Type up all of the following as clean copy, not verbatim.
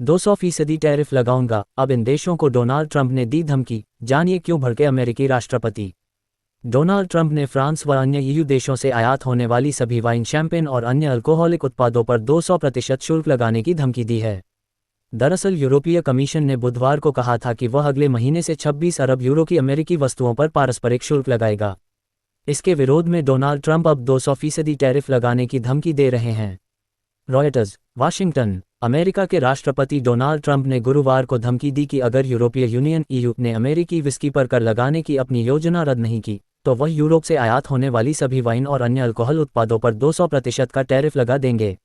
200% tariff लगाऊंगा, अब इन देशों को डोनाल्ड ट्रंप ने दी धमकी। जानिए क्यों भड़के अमेरिकी राष्ट्रपति। डोनाल्ड ट्रंप ने फ्रांस व अन्य ईयू देशों से आयात होने वाली सभी वाइन, शैंपेन और अन्य अल्कोहलिक उत्पादों पर 200% शुल्क लगाने की धमकी दी है। दरअसल यूरोपीय कमीशन ने बुधवार को कहा था कि वह अगले महीने से 26 अरब यूरो की अमेरिकी वस्तुओं पर पारस्परिक शुल्क लगाएगा। इसके विरोध में डोनाल्ड ट्रंप अब 200% टैरिफ लगाने की धमकी दे रहे हैं। Reuters, Washington. अमेरिका के राष्ट्रपति डोनाल्ड ट्रंप ने गुरुवार को धमकी दी कि अगर यूरोपीय यूनियन ईयू ने अमेरिकी विस्की पर कर लगाने की अपनी योजना रद्द नहीं की, तो वह यूरोप से आयात होने वाली सभी वाइन और अन्य अल्कोहल उत्पादों पर 200% का टैरिफ लगा देंगे।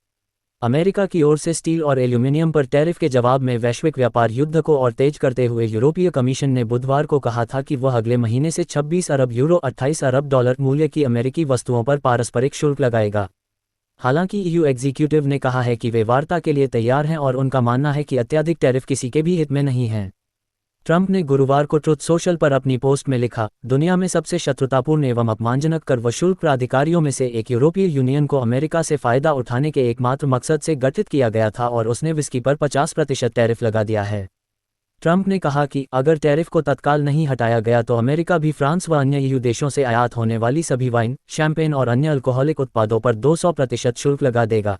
अमेरिका की ओर से स्टील और एल्यूमिनियम पर टैरिफ के जवाब में वैश्विक व्यापार युद्ध को और तेज करते हुए यूरोपीय कमीशन ने बुधवार को कहा था कि वह अगले महीने से 26 अरब यूरो 28 अरब डॉलर मूल्य की अमेरिकी वस्तुओं पर पारस्परिक शुल्क लगाएगा। हालांकि ईयू एग्जीक्यूटिव ने कहा है कि वे वार्ता के लिए तैयार हैं और उनका मानना है कि अत्यधिक टैरिफ किसी के भी हित में नहीं है। ट्रंप ने गुरुवार को ट्रुथ सोशल पर अपनी पोस्ट में लिखा, दुनिया में सबसे शत्रुतापूर्ण एवं अपमानजनक कर व शुल्क प्राधिकारियों में से एक यूरोपीय यूनियन को अमेरिका से फायदा उठाने के एकमात्र मकसद से गठित किया गया था और उसने विस्की पर 50% टैरिफ लगा दिया है। ट्रंप ने कहा कि अगर टैरिफ को तत्काल नहीं हटाया गया तो अमेरिका भी फ्रांस व अन्य ईयू देशों से आयात होने वाली सभी वाइन, शैंपेन और अन्य अल्कोहलिक उत्पादों पर 200% शुल्क लगा देगा।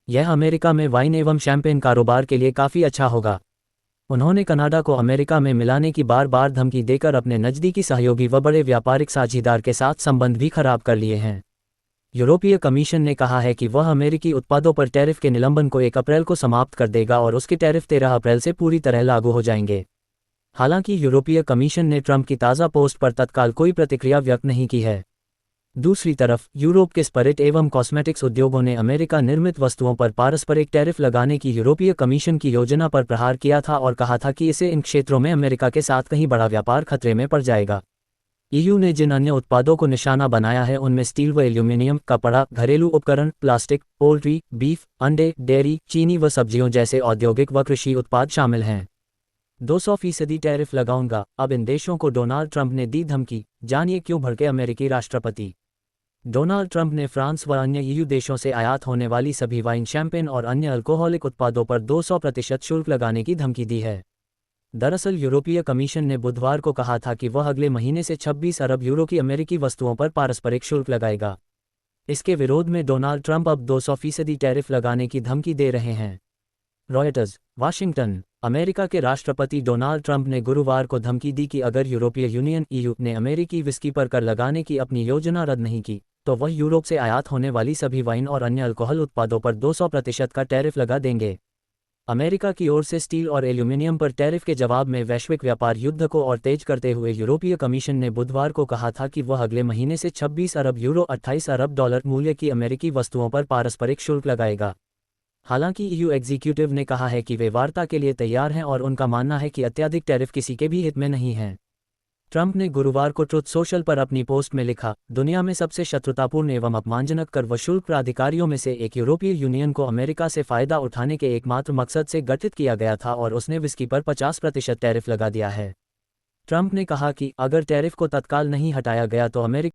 यह अमेरिका में वाइन एवं शैंपेन कारोबार के लिए काफ़ी अच्छा होगा। उन्होंने कनाडा को अमेरिका में मिलाने की बार बार धमकी देकर अपने नज़दीकी सहयोगी व बड़े व्यापारिक साझीदार के साथ संबंध भी खराब कर लिए हैं। यूरोपीय कमीशन ने कहा है कि वह अमेरिकी उत्पादों पर टैरिफ के निलंबन को 1 अप्रैल को समाप्त कर देगा और उसके टैरिफ 13 अप्रैल से पूरी तरह लागू हो जाएंगे। हालांकि यूरोपीय कमीशन ने ट्रंप की ताज़ा पोस्ट पर तत्काल कोई प्रतिक्रिया व्यक्त नहीं की है। दूसरी तरफ यूरोप के स्पिरिट एवं कॉस्मेटिक्स उद्योगों ने अमेरिका निर्मित वस्तुओं पर पारस्परिक टैरिफ लगाने की यूरोपीय कमीशन की योजना पर प्रहार किया था और कहा था कि इससे इन क्षेत्रों में अमेरिका के साथ कहीं बड़ा व्यापार खतरे में पड़ जाएगा। ईयू ने जिन अन्य उत्पादों को निशाना बनाया है उनमें स्टील व एल्यूमिनियम, कपड़ा, घरेलू उपकरण, प्लास्टिक, पोल्ट्री, बीफ, अंडे, डेयरी, चीनी व सब्जियों जैसे औद्योगिक व कृषि उत्पाद शामिल हैं। 200% टैरिफ लगाऊंगा, अब इन देशों को डोनाल्ड ट्रंप ने दी धमकी। जानिए क्यों भड़के अमेरिकी राष्ट्रपति। डोनाल्ड ट्रंप ने फ्रांस व अन्य ईयू देशों से आयात होने वाली सभी वाइन, शैंपेन और अन्य अल्कोहलिक उत्पादों पर 200% शुल्क लगाने की धमकी दी है। दरअसल यूरोपीय कमीशन ने बुधवार को कहा था कि वह अगले महीने से 26 अरब यूरो की अमेरिकी वस्तुओं पर पारस्परिक शुल्क लगाएगा। इसके विरोध में डोनाल्ड ट्रंप अब 200% टैरिफ लगाने की धमकी दे रहे हैं। Reuters, Washington. अमेरिका के राष्ट्रपति डोनाल्ड ट्रंप ने गुरुवार को धमकी दी कि अगर यूरोपीय यूनियन ईयू ने अमेरिकी विस्की पर कर लगाने की अपनी योजना रद्द नहीं की, तो वह यूरोप से आयात होने वाली सभी वाइन और अन्य अल्कोहल उत्पादों पर 200% का टैरिफ लगा देंगे। अमेरिका की ओर से स्टील और एल्यूमिनियम पर टैरिफ के जवाब में वैश्विक व्यापार युद्ध को और तेज करते हुए यूरोपीय कमीशन ने बुधवार को कहा था कि वह अगले महीने से 26 अरब यूरो 28 अरब डॉलर मूल्य की अमेरिकी वस्तुओं पर पारस्परिक शुल्क लगाएगा। हालांकि ईयू एग्जीक्यूटिव ने कहा है कि वे वार्ता के लिए तैयार हैं और उनका मानना है कि अत्यधिक टैरिफ किसी के भी हित में नहीं है। ट्रंप ने गुरुवार को ट्रुथ सोशल पर अपनी पोस्ट में लिखा, दुनिया में सबसे शत्रुतापूर्ण एवं अपमानजनक कर व शुल्क प्राधिकारियों में से एक यूरोपीय यूनियन को अमेरिका से फायदा उठाने के एकमात्र मकसद से गठित किया गया था और उसने विस्की पर 50% टैरिफ लगा दिया है। ट्रंप ने कहा कि अगर टैरिफ को तत्काल नहीं हटाया गया तो अमेरिका